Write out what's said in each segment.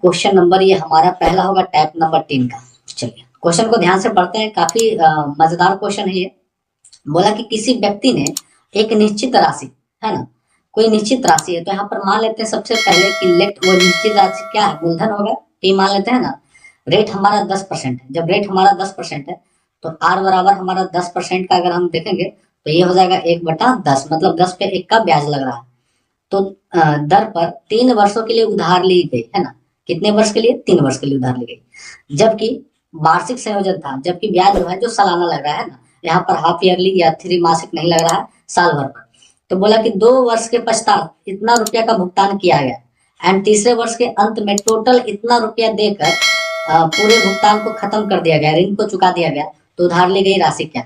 Question number ये हमारा पहला होगा टाइप नंबर 3 का। चलिए क्वेश्चन को ध्यान से पढ़ते हैं, काफी मजेदार क्वेश्चन है ये। बोला कि किसी व्यक्ति ने एक निश्चित राशि, है ना, कोई निश्चित राशि है, तो यहाँ पर मान लेते हैं सबसे पहले कि लेट वो निश्चित राशि क्या है, मूलधन होगा, पी मान लेते हैं ना। रेट हमारा 10% है, जब रेट हमारा 10% है तो आर बराबर हमारा 10% का अगर हम देखेंगे तो ये हो जाएगा 1/10, मतलब 10 पे 1 का ब्याज लग रहा है। तो दर पर 3 वर्षों के लिए उधार ली गई, है ना। कितने वर्ष के लिए? 3 वर्ष के लिए उधार ली गई, जबकि वार्षिक संयोजन था, जबकि ब्याज जो है जो सालाना लग रहा है ना, यहाँ पर हाफ ईयरली या 3 मासिक नहीं लग रहा है, साल भर पर। तो बोला कि 2 वर्ष के पश्चात इतना रुपया का भुगतान किया गया एंड तीसरे वर्ष के अंत में टोटल इतना रुपया देकर पूरे भुगतान को खत्म कर दिया गया, ऋण को चुका दिया गया। तो उधार ली गई राशि क्या?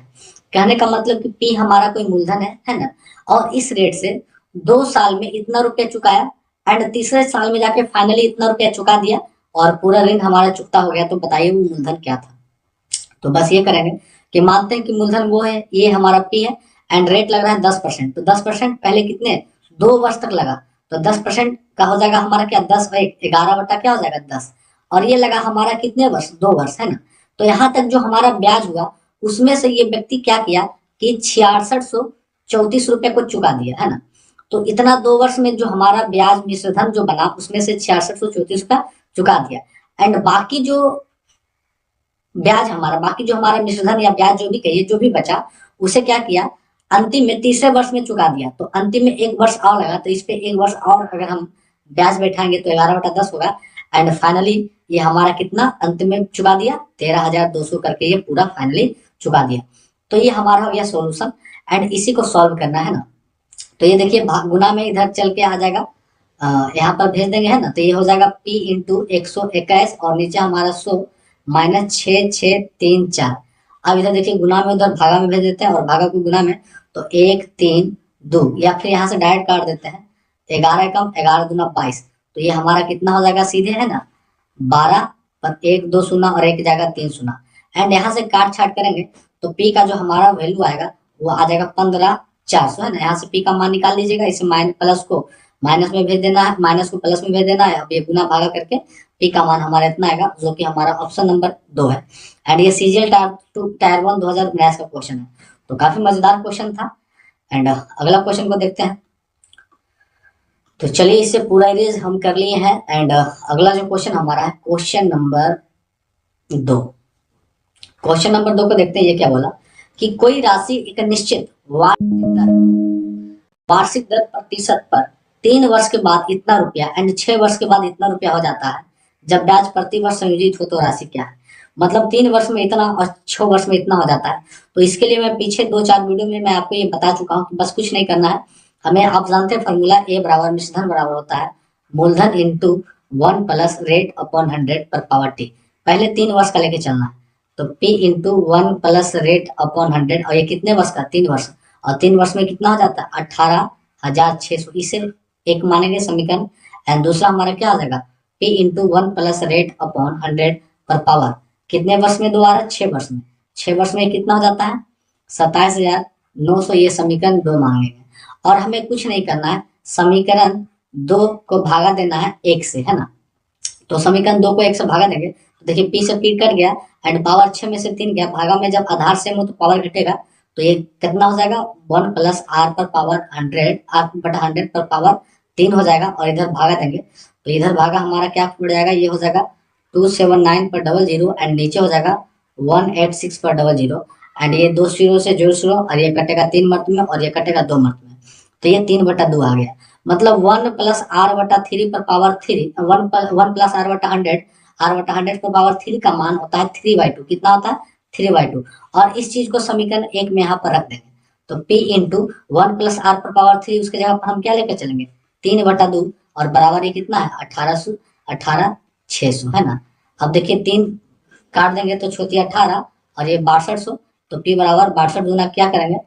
कहने का मतलब कि पी हमारा कोई मूलधन है ना, और इस रेट से 2 साल में इतना रुपया चुकाया एंड तीसरे साल में जाके फाइनली इतना रुपया चुका दिया और पूरा ऋण हमारा चुकता हो गया। तो बताइए वो मूलधन क्या था? तो बस ये करेंगे कि मानते हैं कि मूलधन वो है, ये हमारा पी है एंड रेट लग रहा है 10%। तो 10% पहले कितने 2 वर्ष तक लगा, तो 10% का हो जाएगा हमारा क्या 10 और 11 बटा क्या हो जाएगा 10, और ये लगा हमारा कितने वर्ष 2 वर्ष, है ना। तो यहाँ तक जो हमारा ब्याज हुआ उसमें से ये व्यक्ति क्या किया कि 6634 रुपये को चुका दिया, है ना। तो इतना 2 वर्ष में जो हमारा ब्याज मिश्रधन जो बना उसमें से 6634 रुपया चुका दिया एंड बाकी जो ब्याज हमारा, बाकी जो हमारा मिश्रधन या ब्याज जो भी कहिए, जो भी बचा उसे क्या किया अंतिम में तीसरे वर्ष में चुका दिया। तो अंतिम में 1 वर्ष और लगा, तो इस पे 1 वर्ष और अगर हम ब्याज बैठाएंगे तो 11/10 होगा एंड फाइनली ये हमारा कितना अंतिम में चुका दिया 13,200 करके ये पूरा फाइनली चुका दिया। तो ये हमारा हो गया सोल्यूशन एंड इसी को सॉल्व करना है ना। तो ये देखिए गुना में इधर चल के आ जाएगा, यहाँ पर भेज देंगे, है ना। तो ये हो जाएगा P इंटू 121 और नीचे हमारा 100 माइनस 6634। अब इधर देखिए गुना में उधर भागा में भेज देते हैं और भागा को गुना में, तो 1 3 2 या फिर यहाँ से डायरेक्ट काट देते हैं, 11 कम 11 दूना 22। तो ये हमारा कितना हो जाएगा सीधे, है ना, 12 पर 1 2 शून्य और 1 जाएगा 3 शून्य एंड यहाँ से काट छाट करेंगे तो पी का जो हमारा वैल्यू आएगा वो आ जाएगा 15,400, है ना। यहाँ से पी का मान निकाल लीजिएगा, इसे प्लस को माइनस में भेज देना है, माइनस को प्लस में भेज देना है। अब ये गुना भागा करके पी का मान हमारा इतना आएगा, जो कि हमारा ऑप्शन नंबर 2 है एंड ये सीजीएल टायर 1 2019 का क्वेश्चन है। तो काफी मजेदार क्वेश्चन था एंड अगला क्वेश्चन को देखते हैं। तो चलिए इससे पूरा इरेज हम कर लिए हैं एंड अगला जो क्वेश्चन हमारा है क्वेश्चन नंबर 2। क्वेश्चन नंबर 2 को देखते हैं। ये क्या बोला कि कोई राशि एक निश्चित वार्षिक दर प्रतिशत पर 3 वर्ष के बाद इतना रुपया एंड 6 वर्ष के बाद इतना रुपया हो जाता है, जब ब्याज प्रति वर्ष संयोजित हो तो राशि क्या है? मतलब 3 वर्ष में इतना और 6 वर्ष में इतना हो जाता है। तो इसके लिए मैं पीछे 2-4 वीडियो में मैं आपको ये बता चुका हूँ कि बस कुछ नहीं करना है हमें। आप जानते हैं फॉर्मूला ए बराबर मिश्रधन बराबर होता है मूलधन इंटू 1 प्लस रेट अपॉन 100 पर पावर टी। पहले 3 वर्ष का लेके चलना है, तो P into 1 plus rate upon 100, और ये कितने वर्ष का 3 वर्ष, और 3 वर्ष में कितना हो जाता है 18,600। इसे एक मानेंगे समीकरण एंड दूसरा हमारा क्या आ जाएगा P into 1 plus rate upon 100 पर पावर कितने वर्ष में दोबारा 6 वर्ष में, 6 वर्ष में कितना हो जाता है 27,900। ये समीकरण 2 मांगेंगे और हमें कुछ नहीं करना है, समीकरण 2 को भागा देना है 1 से, है ना। तो समीकरण 2 को 1 से भागा देंगे तो देखिए P से P कट गया एंड पावर 6 में से 3 गया, भागा में जब आधार सेम हो तो पावर घटेगा। तो ये कितना हो जाएगा 1 प्लस आर पर पावर 100 आर बटा 100 पर पावर 3 हो जाएगा और इधर भागा देंगे तो इधर भागा हमारा क्या पड़ जाएगा, ये हो जाएगा 279 पर 00 एंड नीचे हो जाएगा 186 पर 00 एंड ये 2 0 से जोड़ 0 और ये कटेगा 3 मर्त में और ये कटेगा 2 मर्त में। तो ये 3/2 आ गया, मतलब 1 प्लस आर बटा 3 पर पावर 3, 1 प्लस आर बटा 100, आर बटा 100 पर पावर 3 का मान होता है 3/2। कितना होता है 3/2 और इस चीज को समीकरण 1 में यहाँ पर रख देंगे। तो P इंटू 1 प्लस आर पर पावर 3 उसके जगह पर हम क्या लेकर चलेंगे 3/2 और बराबर ये कितना है 18,600, है ना। अब देखिए 3 काट देंगे तो छोटी 18 और ये 6200, तो P बराबर 62 गुना क्या करेंगे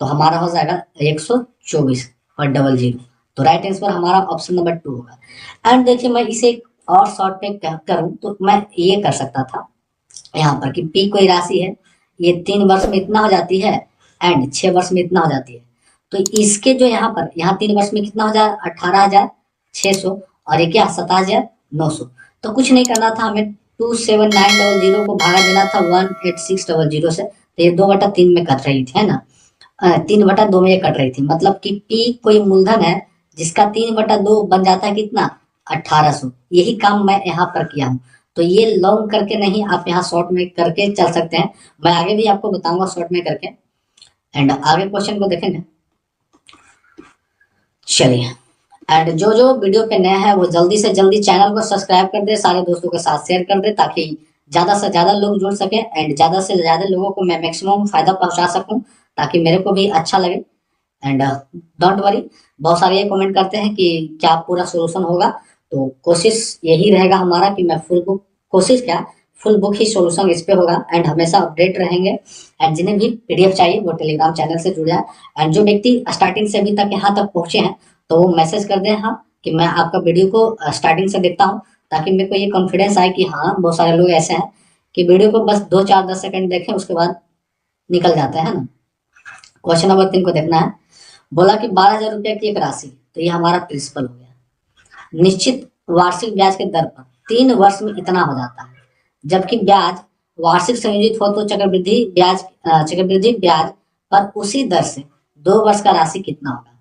तो हमारा हो जाएगा 124 और 00। तो राइट आंसर हमारा ऑप्शन नंबर 2 होगा। एंड देखिए मैं इसे और शॉर्ट में करूं तो मैं ये कर सकता था यहाँ पर कि P कोई राशि है, ये 3 वर्ष में इतना हो जाती है एंड 6 वर्ष में इतना हो जाती है। तो इसके जो यहाँ पर यहाँ 3 वर्ष में कितना हो जाए 18,600 और ये क्या 27,900। तो कुछ नहीं करना था, हमें 27900 को भागा देना था 18600 से, तो ये 2/3 में कट रही थी, है ना। 3/2 में ये कट रही थी, मतलब कि पी कोई मूलधन है जिसका 3/2 बन जाता है कितना, 1800। यही काम मैं यहाँ पर किया हूँ। तो ये लॉन्ग करके नहीं, आप यहाँ शॉर्ट में करके चल सकते हैं, मैं आगे भी आपको बताऊंगा शॉर्ट में करके। एंड आगे क्वेश्चन को देखेंगे, चलिए। एंड जो जो वीडियो पे नया है वो जल्दी से जल्दी चैनल को सब्सक्राइब कर दे, सारे दोस्तों के साथ शेयर कर दे, ताकि ज्यादा से ज्यादा लोग जुड़ सके एंड ज्यादा से ज्यादा लोगों को मैं मैक्सिमम फायदा पहुंचा सकूं, ताकि मेरे को भी अच्छा लगे। एंड डोंट वरी, बहुत सारे ये कमेंट करते हैं कि क्या पूरा सोल्यूशन होगा, तो कोशिश यही रहेगा हमारा कि मैं फुल बुक, कोशिश क्या, फुल बुक ही सोल्यूशन इस पे होगा। एंड हमेशा अपडेट रहेंगे। एंड जिन्हें भी पीडीएफ चाहिए वो टेलीग्राम चैनल से जुड़ जाए। एंड जो व्यक्ति स्टार्टिंग से अभी तक यहाँ तक पहुंचे हैं तो वो मैसेज कर दें हाँ कि मैं आपका वीडियो को स्टार्टिंग से देखता हूँ, ताकि मेरे को ये कॉन्फिडेंस आए कि हाँ बहुत सारे लोग ऐसे हैं कि वीडियो को बस 2 4 10 सेकंड देखें उसके बाद निकल जाते हैं ना। क्वेश्चन नंबर 3 को देखना है। बोला कि 12,000 रुपया की एक राशि, तो ये हमारा प्रिंसिपल हो गया, निश्चित वार्षिक ब्याज के दर पर 3 वर्ष में इतना हो जाता है, जबकि ब्याज वार्षिक संयोजित हो तो चक्रवृद्धि ब्याज पर उसी दर से 2 वर्ष का राशि कितना होगा।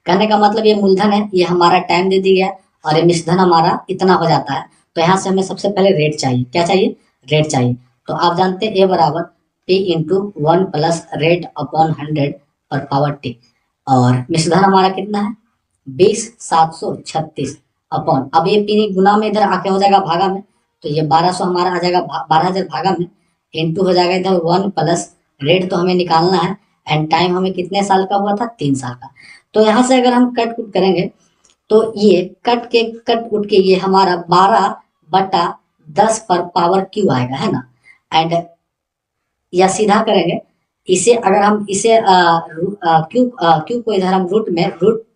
कहने का मतलब ये मूलधन है, ये हमारा टाइम दे दिया है, और ये निश्चित धन हमारा इतना हो जाता है। तो यहाँ से हमें सबसे पहले रेट चाहिए, क्या चाहिए, रेट चाहिए। तो आप जानते हैं ए बराबर P into 1 plus rate upon 100 पर पावर टी, और निश्चित धन हमारा कितना है 20,736 अपॉन, अब ये पी गुना में इधर आके हो जाएगा भागा में, तो ये 1200 हमारा आ जाएगा 12,000 भागा में, इंटू हो जाएगा इधर 1 प्लस रेट तो हमें निकालना है, एंड टाइम हमें कितने साल का हुआ था, 3 साल का। तो यहाँ से अगर हम कट कुट करेंगे तो ये कट उठ के ये हमारा 12/10 पर पावर क्यू आएगा, है ना। एंड या सीधा करेंगे इसे, अगर हम इसे क्यू को इधर हम रूट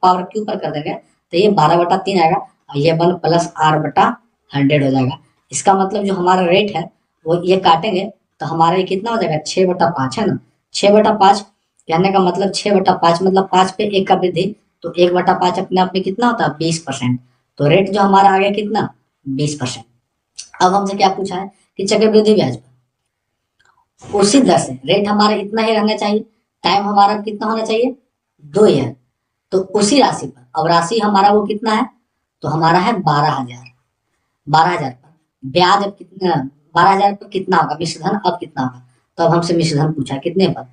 पावर क्यू पर कर देंगे तो ये 12/3 आएगा, और ये 1 प्लस R/100 हो जाएगा। इसका मतलब जो हमारा रेट है वो ये काटेंगे तो हमारा ये कितना हो जाएगा 6/5, है ना। 6/5 कहने का मतलब 6/5 मतलब 5 पे 1 का वृद्धि, तो 1/5 अपने आप में कितना होता है 20%। तो रेट जो हमारा आ गया कितना 20%। अब हमसे क्या पूछा है कि चक्रवृद्धि ब्याज पर उसी दर से रेट हमारा इतना ही रहना चाहिए, टाइम हमारा कितना होना चाहिए 2 ईयर, तो उसी राशि पर, अब राशि हमारा वो कितना है, तो हमारा है 12,000। 12,000 पर ब्याज अब कितना, 12,000 पर कितना होगा मिश्र धन, अब कितना होगा, तो अब हमसे मिश्र धन पूछा कितने पर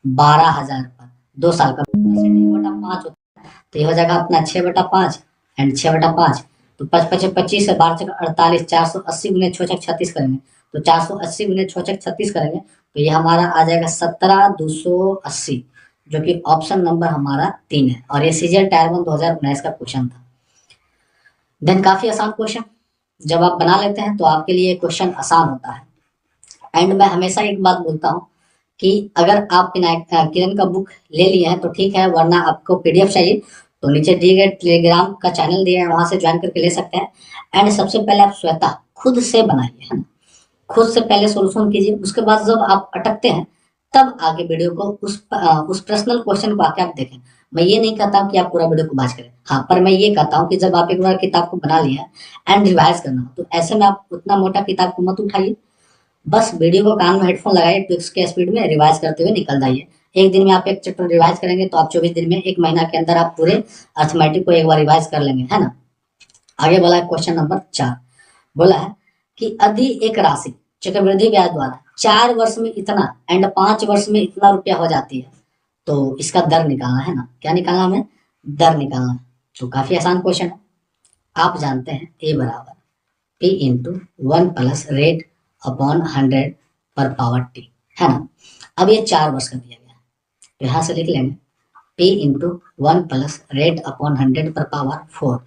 12,000 पर 2 साल का 5 होता है, तो ये हो जाएगा अपना 6/5 एंड 6/5, तो 5×5 = 25 है, 12×48, 480 गुने 6×36 करेंगे, तो 480 गुने 6×36 करेंगे तो ये हमारा आ जाएगा 17,280, जो कि ऑप्शन नंबर हमारा 3 है। और ये सीजीएल टायर 1 2019 का क्वेश्चन था। देन काफी आसान क्वेश्चन, जब आप बना लेते हैं तो आपके लिए क्वेश्चन आसान होता है। एंड मैं हमेशा एक बात बोलता हूँ कि अगर आप किरण का बुक ले लिए हैं तो ठीक है, वरना आपको पीडीएफ चाहिए तो नीचे दिए गए टेलीग्राम का चैनल दिया है, वहां से ज्वाइन करके ले सकते हैं। एंड सबसे पहले आप स्वतः खुद से बनाइए, है ना, खुद से पहले सोल्यूशन कीजिए, उसके बाद जब आप अटकते हैं तब आगे वीडियो को उस पर्सनल क्वेश्चन को आके आप देखें। मैं ये नहीं कहता हूँ कि आप पूरा वीडियो को बाज करें, हाँ, पर मैं ये कहता हूँ कि जब आप एक बार किताब को बना लिया एंड रिवाइज करना हो तो ऐसे में आप उतना मोटा किताब को मत उठाइए, बस वीडियो को कान में हेडफोन लगाइए, ट्विक्स के स्पीड में रिवाइज करते हुए निकल जाइए। एक दिन में आप एक चैप्टर रिवाइज करेंगे तो आप 24 दिन में, 1 महीना के अंदर आप पूरे अर्थमेटिक को एक बार रिवाइज कर लेंगे, है ना। आगे बोला है क्वेश्चन नंबर 4, बोला है कि यदि एक राशि चक्रवृद्धि ब्याज द्वारा 4 वर्ष में इतना एंड 5 वर्ष में इतना रुपया हो जाती है, तो इसका दर निकालना है ना, क्या निकालना हमें, दर निकालना है। तो काफी आसान क्वेश्चन है, आप जानते हैं ए बराबर P into 1 plus rate upon 100 पर पावर टी, है ना। अब ये 4 वर्ष का दिया गया है तो यहाँ से लिख लेंगे P into 1 plus rate upon 100 पर पावर 4,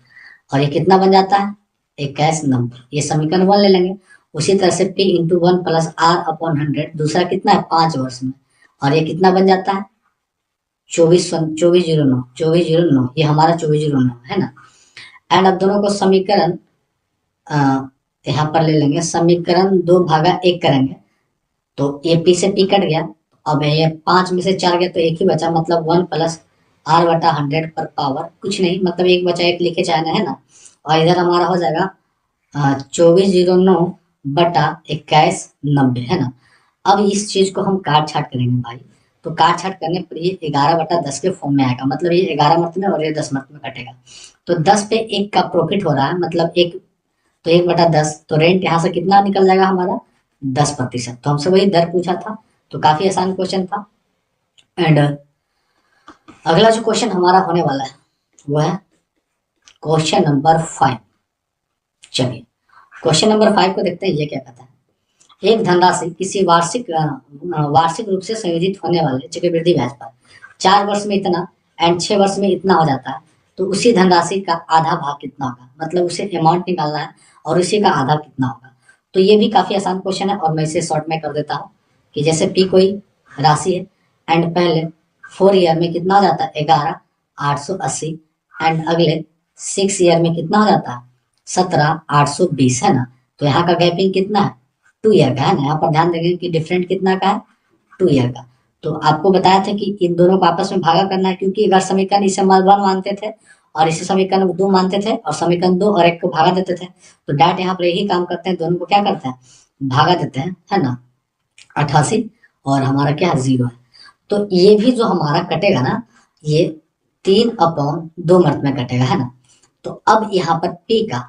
और ये कितना बन जाता है एक कैश नंबर, ये समीकरण 1 ले लेंगे। उसी तरह से P into 1 plus R upon 100 दूसरा कितना है 5 वर्ष में, और ये कितना बन जाता है 2409, ये हमारा 2409 है ना। एंड अब दोनों को समीकरण यहाँ पर ले लेंगे, समीकरण 2/1 करेंगे तो ये पी से पी कट गया, अब ये 5 में से 4 गया तो एक ही बचा, मतलब 1 प्लस R/100 पर पावर कुछ नहीं, मतलब 1 बचा 1 लिखे जाना है ना। और इधर हमारा हो जाएगा 2409 बटा 2190 है ना। अब इस चीज को हम काट छाट करेंगे भाई, तो काट छाट करने पर ये 11/10 के फॉर्म में आएगा, मतलब ये 11 मत में और ये 10 मत में कटेगा। तो 10 पे 1 का प्रॉफिट हो रहा है, मतलब एक, तो 1/10, तो रेंट यहाँ से कितना निकल जाएगा हमारा, 10%। तो हमसे वही दर पूछा था, तो काफी आसान क्वेश्चन था। एंड अगला जो क्वेश्चन हमारा होने वाला है वो है क्वेश्चन नंबर 5। चलिए क्वेश्चन नंबर 5 को देखते हैं, ये क्या कहता है। एक धनराशि किसी वार्षिक रूप से संयोजित होने वाले चक्रवृद्धि ब्याज पर 4 वर्ष में इतना एंड 6 वर्ष में इतना हो जाता है, तो उसी धनराशि का आधा भाग कितना होगा, मतलब उसे अमाउंट निकालना है और उसी का आधा कितना होगा। तो ये भी काफी आसान क्वेश्चन है और मैं इसे शॉर्ट में कर देता हूँ कि जैसे पी कोई राशि है एंड पहले 4 ईयर में कितना हो जाता है 11,880 एंड अगले 6 ईयर में कितना हो जाता है 17,820 है ना। तो यहाँ का गैपिंग कितना है 2 ईयर का है ना। यहाँ पर ध्यान देंगे कि डिफरेंट कितना का है 2 ईयर का। तो आपको बताया था कि इन दोनों को आपस में भागा करना है, क्योंकि अगर समीकरण इसे 1 मानते थे और इसे समीकरण 2 मानते थे और समीकरण 2 और 1 को भागा देते थे, तो डायरेक्ट यहाँ पर यही काम करते हैं, दोनों को क्या करते हैं भागा देते हैं, है ना। 88 और हमारा क्या 0 है। तो ये भी जो हमारा कटेगा ना, ये 3/2 मर्त में कटेगा, है ना। तो अब यहाँ पर P का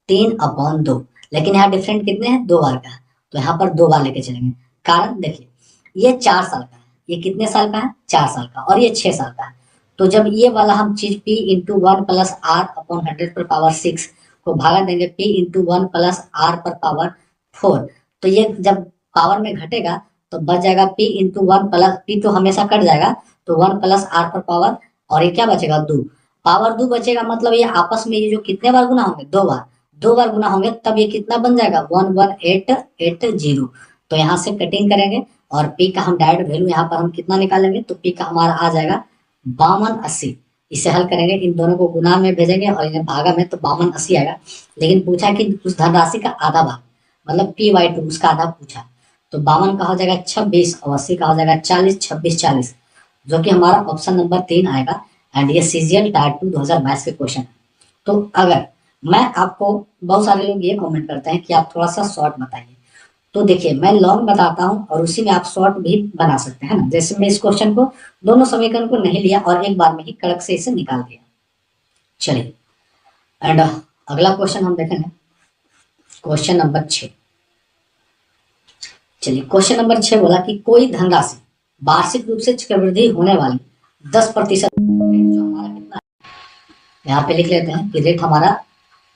3/2, लेकिन यहाँ डिफरेंट कितने हैं 2 बार का है, तो यहाँ पर 2 बार लेके चलेंगे। कारण देखिए ये 4 साल का है, ये कितने साल का है 4 साल का, और ये 6 साल का है। तो जब ये वाला हम चीज P into 1 plus R upon 100 पर पावर 6 को भागा देंगे P इंटू 1 प्लस आर पर पावर 4, तो ये जब पावर में घटेगा तो बच जाएगा P इंटू 1 प्लस, P तो हमेशा कट जाएगा, तो 1 प्लस आर पर पावर, और ये क्या बचेगा 2, पावर 2 बचेगा, मतलब ये आपस में ये जो कितने बार गुना होंगे 2 बार गुना होंगे, तब ये कितना बन जाएगा 11880। तो यहाँ से कटिंग करेंगे और पी का हम डायरेक्ट वैल्यू यहाँ पर हम कितना निकालेंगे, तो पी का हमारा आ जाएगा 5280। इसे हल करेंगे, इन दोनों को गुना में भेजेंगे और इन्हें भागा में, तो 5280 आएगा। लेकिन पूछा कि उस धनराशि का आधा भाग, मतलब P/2 उसका आधा पूछा, तो 52 का हो जाएगा 26 और 80 का हो जाएगा 40, 26 40, जो कि हमारा ऑप्शन नंबर 3 आएगा। एंड ये सीजीएल टायर 2 2022 के क्वेश्चन है। तो अगर मैं आपको, बहुत सारे लोग ये कमेंट करते हैं कि आप थोड़ा सा शॉर्ट बताइए, तो देखिए मैं लॉन्ग बताता हूँ और उसी में आप शॉर्ट भी बना सकते हैं ना। जैसे मैं इस क्वेश्चन को, दोनों समीकरण को नहीं लिया और एक बार में ही कड़क से इसे निकाल दिया। चलिए एंड अगला क्वेश्चन हम देखेंगे, क्वेश्चन नंबर 6। चलिए क्वेश्चन नंबर 6 बोला कि कोई धनराशि वार्षिक रूप से चक्रवृद्धि होने वाली 10%, जो हमारा कितना है, यहाँ पे लिख लेते हैं कि रेट हमारा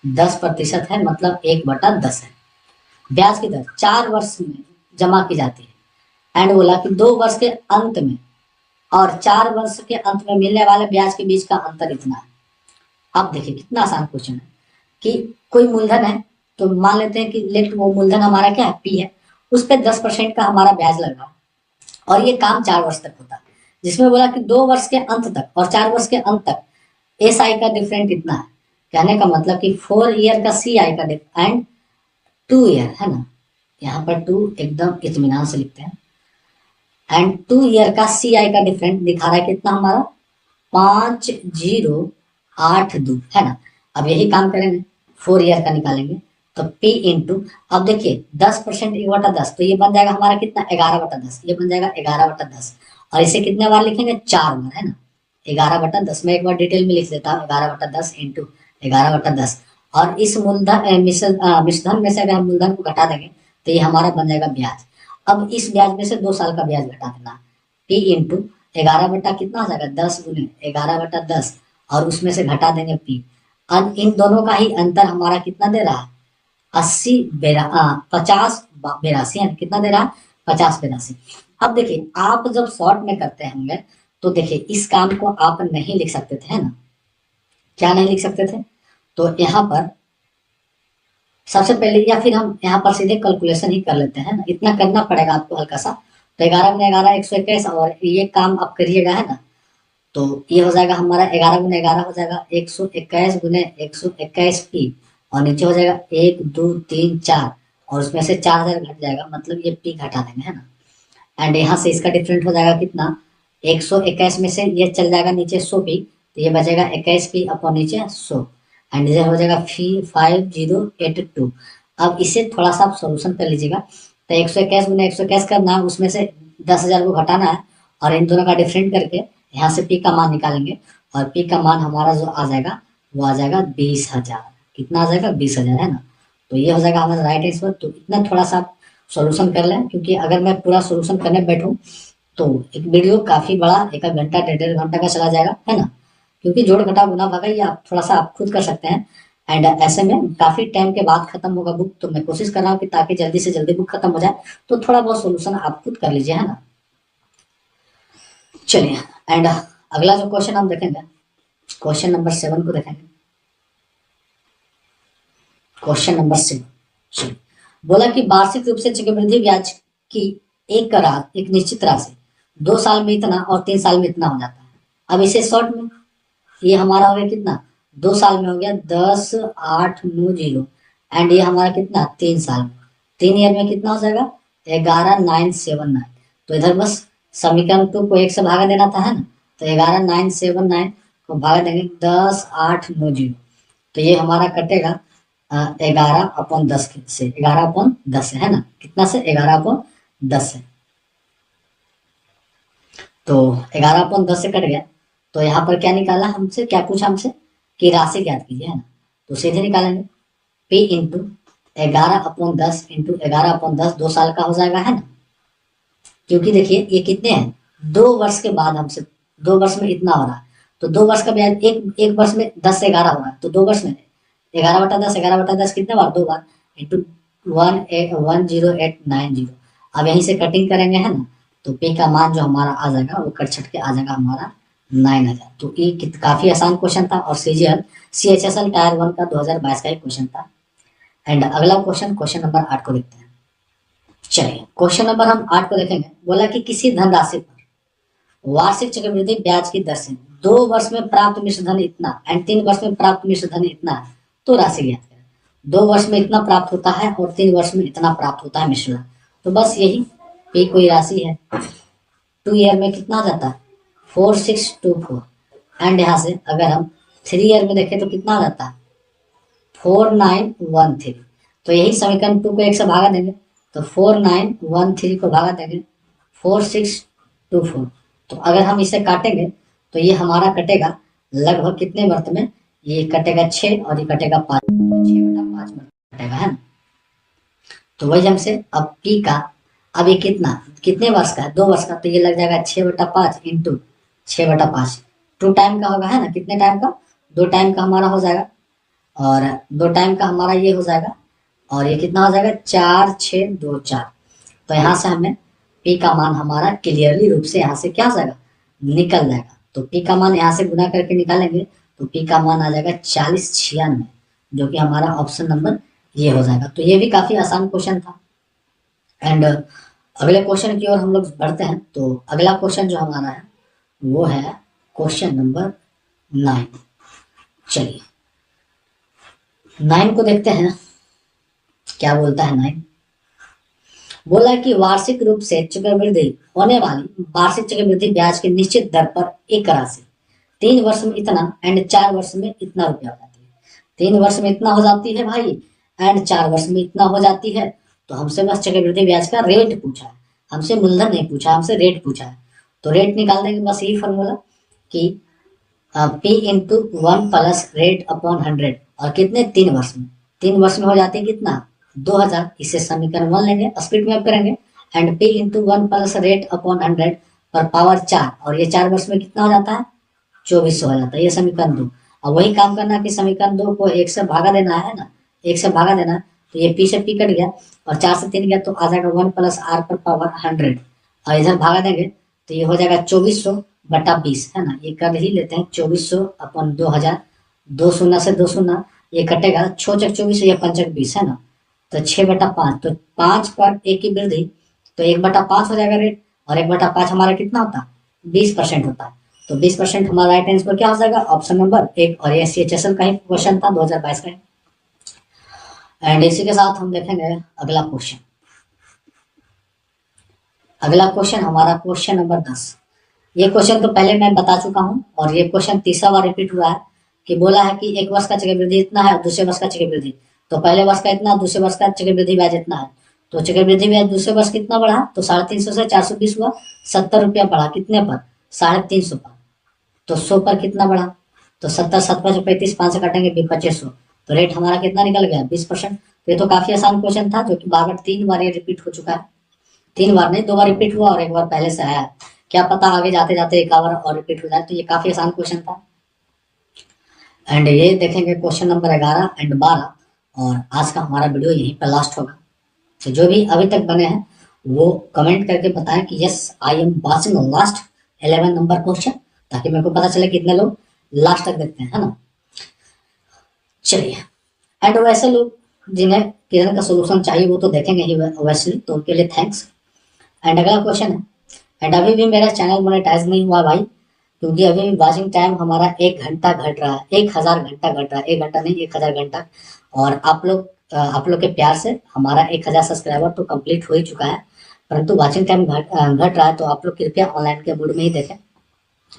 10% है, मतलब 1/10 है। ब्याज की दर 4 वर्ष में जमा की जाती है एंड बोला कि 2 वर्ष के अंत में और 4 वर्ष के अंत में मिलने वाले ब्याज के बीच का अंतर इतना है। अब देखिए कितना आसान क्वेश्चन है कि कोई मूलधन है, तो मान लेते हैं कि लेट वो मूलधन हमारा क्या है P है, उस पर 10% का हमारा ब्याज लग रहा है और ये काम 4 वर्ष तक होता है, जिसमें बोला कि 2 वर्ष के अंत तक और 4 वर्ष के अंत तक SI का डिफरेंट इतना है। कहने का मतलब कि 4 ईयर का CI का एंड 2 ईयर, है ना, यहाँ पर 2 एकदम इत्मीनान से लिखते हैं, एंड 2 ईयर का CI का डिफरेंट दिखा रहा है कितना हमारा 5082, है ना। अब यही काम करेंगे, 4 ईयर का निकालेंगे, तो P इंटू, अब देखिए 10% 1/10, तो ये बन जाएगा हमारा कितना 11/10, ये बन जाएगा 11/10, और इसे कितने बार लिखेंगे 4 बार, है ना। 11/10 में एक बार डिटेल में लिख देता हूँ, 11/10 इंटू 11/10, और इस मूलधन मिश्रधन में से अगर हम मूलधन को घटा देंगे तो ये हमारा बन जाएगा ब्याज। अब इस ब्याज में से 2 साल का ब्याज घटा देना, P इंटू 11 बटा कितना हो जाएगा 10 गुने 11/10, और उसमें से घटा देंगे P। अब इन दोनों का ही अंतर हमारा कितना दे रहा है 50 82 है, कितना दे रहा है 50 82। अब देखिए आप जब शॉर्ट में करते होंगे तो देखिए इस काम को आप नहीं लिख सकते थे, है ना। क्या नहीं लिख सकते थे, तो यहाँ पर सबसे पहले, या फिर हम यहाँ पर सीधे कैलकुलेशन ही कर लेते हैं ना, इतना करना पड़ेगा आपको हल्का सा। तो 11 गुने 11 121, और ये काम आप करिएगा, है ना। तो ये हो जाएगा हमारा 11 गुने 11 हो जाएगा 121 गुने 121 P, और नीचे हो जाएगा 1 2 3 4, और उसमें से 4000 घट जाएगा, मतलब ये P घटा देंगे, है ना। एंड यहाँ से इसका डिफरेंट हो जाएगा कितना 121 में से ये चल जाएगा नीचे 100 P, तो ये बचेगा 21 P अपॉन नीचे 100, एंड इधर हो जाएगा 5082। अब इसे थोड़ा सा आप सोल्यूशन कर लीजिएगा। तो 121 गुना 121 करना है, उसमें से 10,000 को घटाना है और इन दोनों का डिफरेंट करके यहाँ से पी का मान निकालेंगे और पी का मान हमारा जो आ जाएगा वो आ जाएगा 20,000। कितना आ जाएगा? 20,000 है ना। तो ये हो जाएगा हमारा राइट आंसर। तो इतना थोड़ा सा आप सोल्यूशन कर लें, क्योंकि अगर मैं पूरा सोल्यूशन करने बैठूं तो एक वीडियो काफी बड़ा, एक घंटा 1.5 घंटा का चला जाएगा, है ना। क्योंकि जोड़ घटाव गुना भागा ये आप थोड़ा सा आप खुद कर सकते हैं। एंड ऐसे में काफी टाइम के बाद खत्म होगा बुक, तो मैं कोशिश कर रहा हूँ कि ताकि जल्दी से जल्दी बुक खत्म हो जाए। तो थोड़ा बहुत सोल्यूशन आप खुद कर लीजिए, है ना। चलिए, एंड अगला जो क्वेश्चन हम देखेंगे, क्वेश्चन नंबर 7 को देखेंगे। क्वेश्चन नंबर 7 बोला कि वार्षिक रूप से चक्रवृद्धि ब्याज की एक निश्चित राशि 2 साल में इतना और 3 साल में इतना हो जाता है। अब इसे शॉर्ट में, ये हमारा हो गया कितना, 2 साल में हो गया 10,890 एंड ये हमारा कितना 3 साल में, 3 ईयर में कितना हो जाएगा 11,979। तो इधर बस समीकरण 2 को 1 से भागा देना था, है ना। तो 11,979 को भागा देंगे 10,890, तो ये हमारा कटेगा 11/10 से, 11/10 से, है ना। कितना से? 11/10 से। तो 11/10 से कट गया। तो यहाँ पर क्या निकाला हमसे, क्या पूछा हमसे कि राशि ज्ञात कीजिए, है ना। तो सीधे निकालेंगे P इंटू 11/10 इंटू 11/10 2 साल का हो जाएगा, है ना। क्योंकि देखिए ये कितने हैं, 2 वर्ष के बाद हमसे, 2 वर्ष में इतना हो रहा है। तो 2 वर्ष का ब्याज एक वर्ष में 10 से 11 हो रहा है। तो 2 वर्ष में 11/10, 11/10 कितने बार, 2 बार इंटू 10890। अब यहीं से कटिंग करेंगे, है ना। तो P का मान जो हमारा आ जाएगा वो कट छट के आ जाएगा हमारा 9,000। तो ये काफी आसान क्वेश्चन था और सीजीएल CHSL टायर 1 का 2022 का एक क्वेश्चन था। एंड अगला क्वेश्चन, क्वेश्चन नंबर 8 को देखते हैं। चलिए, क्वेश्चन नंबर हम 8 को देखेंगे। बोला कि किसी धनराशि पर वार्षिक चक्रवृद्धि ब्याज की दर से 2 वर्ष में प्राप्त मिश्र धन इतना एंड 3 वर्ष में प्राप्त मिश्र धन इतना है, तो राशि ज्ञात करें। 2 वर्ष में इतना प्राप्त होता है और 3 वर्ष में इतना प्राप्त होता है मिश्र धन। तो बस यही P कोई राशि है, 2 ईयर में कितना आ जाता है 4624 एंड यहाँ से अगर हम 3 ईयर में देखें तो कितना आ जाता है 4913। तो यही समीकरण 2 को 1 से भागा देंगे, तो 4913 को भागा देंगे 4624। तो अगर हम इसे काटेंगे तो ये हमारा कटेगा लगभग कितने वर्ष में, ये कटेगा 6 और ये कटेगा 5, 6/5 में कटेगा, है ना। तो वही हमसे अब P का, अब ये कितने वर्ष का है, 2 वर्ष का, तो ये लग जाएगा 6/5 इंटू 6/5, 2 टाइम का होगा, है ना। कितने टाइम का, 2 टाइम का हमारा हो जाएगा, और 2 टाइम का हमारा ये हो जाएगा, और ये कितना हो जाएगा 4,6,2,4। तो यहाँ से हमें P का मान हमारा क्लियरली रूप से यहाँ से क्या हो जाएगा, निकल जाएगा। तो P का मान यहाँ से गुना करके निकालेंगे तो P का मान आ जाएगा 4096, जो कि हमारा ऑप्शन नंबर ये हो जाएगा। तो ये भी काफी आसान क्वेश्चन था। एंड अगले क्वेश्चन की ओर हम लोग बढ़ते हैं। तो अगला क्वेश्चन जो हमारा है वो है क्वेश्चन नंबर 9। चलिए 9 को देखते हैं, क्या बोलता है 9। बोला कि वार्षिक रूप से चक्रवृद्धि होने वाली वार्षिक चक्रवृद्धि ब्याज की निश्चित दर पर एक राशि 3 वर्ष में इतना एंड 4 वर्ष में इतना रुपया हो जाती है। 3 वर्ष में इतना हो जाती है भाई एंड 4 वर्ष में इतना हो जाती है। तो हमसे बस चक्रवृद्धि ब्याज का रेट पूछा है, हमसे मूलधन नहीं पूछा, हमसे रेट पूछा है। तो रेट निकाल देंगे, बस यही फॉर्मूला कि P into 1 plus rate upon 100, और कितने 3 वर्ष में, 3 वर्ष में हो जाती है कितना 2000। इसे समीकरण 1 लेंगे, स्प्लिट में करेंगे and P into 1 plus rate upon 100 पर पावर 4, और ये 4 वर्ष में कितना हो जाता है 2400 हो जाता है, ये समीकरण 2। अब वही काम करना कि समीकरण 2 को 1 से भागा देना है ना, 1 से भागा देना, तो ये P से P कट गया और 4 से 3 गया, तो आ जाएगा 1 प्लस R पर पावर 100, और इधर भागा देंगे तो ये हो जाएगा 2400/20, है ना। ये कर ही लेते हैं 2400/2000, 2 शून्य से 2 शून्य, ये कटेगा 6 चक 24, ये 5 चक 20, है ना। तो 6/5, तो 5 पर 1 की वृद्धि, तो 1/5 हो जाएगा रेट, और 1/5 हमारा कितना होता है 20% होता है। तो 20% हमारा राइट आंसर क्या हो जाएगा ऑप्शन नंबर 1, और ये CHSL का ही क्वेश्चन था 2022 का। एंड इसी के साथ हम देखेंगे अगला क्वेश्चन। अगला क्वेश्चन हमारा क्वेश्चन नंबर 10। ये क्वेश्चन तो पहले मैं बता चुका हूँ और ये क्वेश्चन तीसरा बार रिपीट हुआ है। कि बोला है कि एक वर्ष का चक्रवृद्धि इतना है, दूसरे वर्ष का चक्रवृद्धि, तो पहले वर्ष का इतना, दूसरे वर्ष का चक्रवृद्धि ब्याज इतना है, तो चक्रवृद्धि ब्याज दूसरे वर्ष कितना बढ़ा, तो 350 से 420 हुआ, 70 रुपया बढ़ा, कितने पर, 350 पर, तो 100 पर कितना बढ़ा, तो 70, 7 5 35, 5 से काटेंगे 2500, तो रेट हमारा कितना निकल गया, 20%। तो ये तो काफी आसान क्वेश्चन था, जो कि बार बार 3 बार ये रिपीट हो चुका है, 3 बार नहीं 2 बार रिपीट हुआ और 1 बार पहले से आया है, क्या पता आगे जाते जाते एक बार और रिपीट हो जाए, तो ये काफी आसान क्वेश्चन था। एंड ये देखेंगे क्वेश्चन नंबर 11 एंड 12, और आज का हमारा वीडियो यहीं पर लास्ट होगा। तो जो भी अभी तक बने हैं वो कमेंट करके बताएं कि yes I am watching last 11 number question, ताकि मेरे को पता चले कितने लोग लास्ट तक देखते हैं, है ना। चलिए, एंड वैसे लोग जिन्हें किरण का सोल्यूशन चाहिए वो तो देखेंगे ही वैसे, तो उनके लिए थैंक्स। एंड अगला क्वेश्चन है, एंड अभी भी मेरा चैनल मोनेटाइज नहीं हुआ भाई, क्योंकि अभी भी वॉचिंग टाइम हमारा 1 घंटा घट रहा है, 1000 घंटा घट रहा है, 1 घंटा नहीं 1000 घंटा, और आप लोग के प्यार से हमारा 1000 सब्सक्राइबर तो कंप्लीट हो ही चुका है, परंतु वॉचिंग टाइम घट रहा है, तो आप लोग कृपया ऑनलाइन के मूड में ही देखें।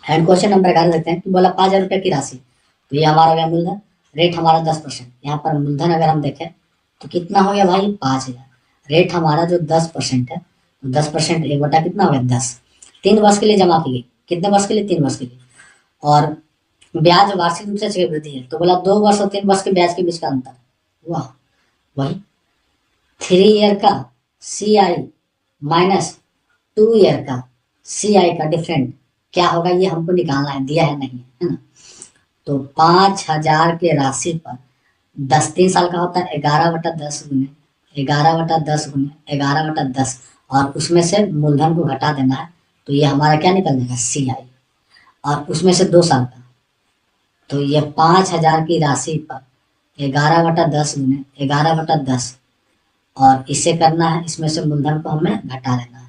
एंड क्वेश्चन नंबर 11 देखते हैं कि बोला 5000 रुपये की राशि, तो ये हमारा गया मूलधन, रेट हमारा 10%, यहाँ पर मूलधन अगर हम देखें तो कितना हो गया भाई 5000, रेट हमारा जो 10% है, तो 10% 1 बटा कितना हो गया 10, 3 वर्ष के लिए जमा की गई, कितने वर्ष के लिए, 3 वर्ष के लिए, और ब्याज वार्षिक रूप से चक्रवृद्धि है, तो बोला 2 वर्ष और 3 वर्ष के ब्याज के बीच का अंतर, वाह वही 3 ईयर का CI माइनस 2 ईयर का CI का डिफरेंट क्या होगा, ये हमको निकालना है, दिया है नहीं है ना। तो 5000 के राशि पर 10 3 साल का होता है, 11/10 गुने 11/10 गुने 11/10, और उसमें से मूलधन को घटा देना है, तो ये हमारा क्या निकल जाएगा CI, और उसमें से 2 साल का, तो ये 5000 की राशि पर 11/10 गुने 11/10, और इसे करना है, इसमें से मूलधन को हमें घटा देना है,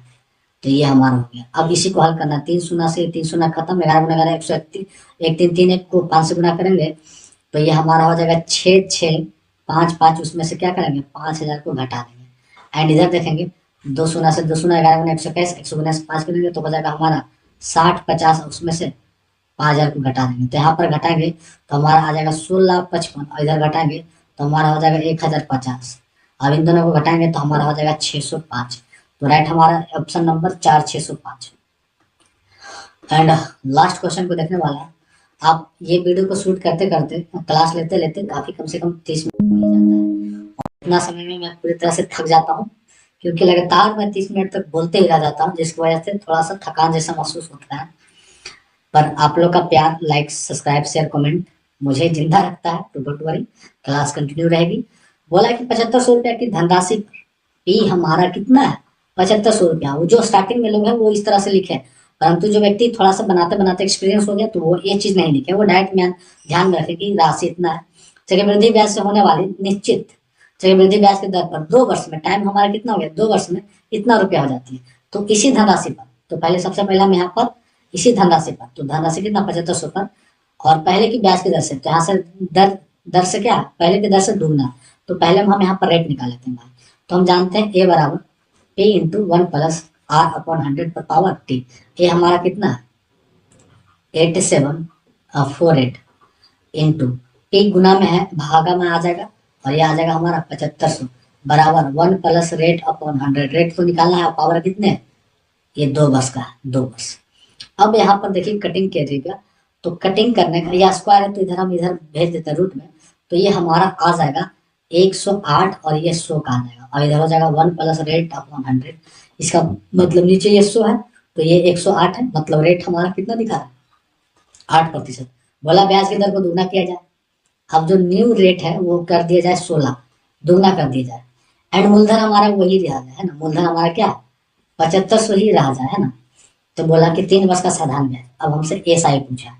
तो ये हमारा हो गया। अब इसी को हल करना है, 3 शून्य से 3 शून्य खत्म, 11 गुना 11 131, 1 3 3 1 को 5 से गुना करेंगे, तो ये हमारा हो जाएगा 6 6 5 5, उसमें से क्या करेंगे 5000 को घटा देंगे। एंड इधर देखेंगे 2 शून्य से 2 शून्य, 11 गुना 121, 100 गुना 5 करेंगे तो हो जाएगा हमारा 60 50, उसमें से 5000 को घटा देंगे, तो यहाँ पर घटाएंगे तो हमारा आ जाएगा 1655, और इधर घटाएंगे तो हमारा हो जाएगा 1050। अब इन दोनों को घटाएंगे तो हमारा हो जाएगा 605, तो राइट हमारा option number 4 605। And last question को देखने वाला है, आप ये वीडियो को शूट करते करते क्लास लेते लेते काफी कम से कम 30 मिनट हो ही जाता है, और इतना समय में मैं पूरी तरह से थक जाता हूँ, क्योंकि लगातार मैं 30 मिनट तक बोलते ही रह जाता हूँ, जिसकी वजह से थोड़ा सा थकान जैसा महसूस होता है। पर आप लोग का प्यार, लाइक, सब्सक्राइब, शेयर, कमेंट मुझे जिंदा रखता है, तो डोंट वरी, क्लास कंटिन्यू रहेगी। बोला कि 7500 रुपया की धनराशि पी हमारा कितना है 7500 रुपया, वो जो स्टार्टिंग में लोग हैं वो इस तरह से लिखे, परंतु जो व्यक्ति थोड़ा सा बनाते बनाते एक्सपीरियंस हो गया तो वो ये चीज नहीं लिखे, वो डायरेक्ट में ध्यान में रखे कि राशि इतना है, चक्रवृद्धि ब्याज से होने वाली निश्चित चक्रवृद्धि ब्याज के दर पर 2 वर्ष में, टाइम हमारा कितना हो गया 2 वर्ष में इतना रुपया हो जाती है, तो इसी धनराशि पर, तो पहले सबसे पहले हम यहाँ पर इसी धनराशि पर, तो धनराशि कितना 7500 पर, और पहले की ब्याज की दर से, तो यहाँ से दर से क्या पहले की दर से दुगना, तो पहले हम यहाँ पर रेट निकाल लेते हैं भाई, तो हम जानते हैं A बराबर P इंटू 1 प्लस R/100 पर पावर T, ये हमारा कितना 8748 इंटू P गुना में है, भागा में आ जाएगा, और ये आ जाएगा हमारा 7500 बराबर 1 प्लस रेट/100, रेट को निकालना है, पावर कितने, ये 2 वर्ष का, 2 वर्ष। अब यहाँ पर देखिए कटिंग कीजिएगा, तो कटिंग करने का या स्क्वायर है तो इधर हम इधर भेज देते हैं रूट में, तो ये हमारा आ जाएगा 108, और ये 100 का आ जाएगा, और इधर हो जाएगा 1 प्लस रेट/100, इसका मतलब नीचे ये 100 है तो ये 108 है, मतलब रेट हमारा कितना दिखा है 8%। बोला ब्याज की दर को दुगना किया जाए, अब जो न्यू रेट है वो कर दिया जाए 16, दुगना कर दिया जाए, एंड मूलधन हमारा वही रहा जाए, है ना, मूलधन हमारा क्या 7500 ही रहा जाए, है ना। तो बोला कि 3 वर्ष का साधारण ब्याज, अब हमसे SI पूछा,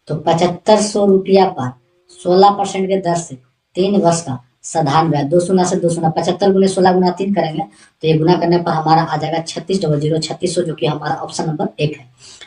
तो 7500 रुपया पर 16% के दर से 3 वर्ष का साधारण ब्याज, 2 शून्य से 2 शून्य, 75 गुने 16 गुना 3 करेंगे, तो ये गुना करने पर हमारा आ जाएगा 3600, जो कि हमारा ऑप्शन नंबर 1 है।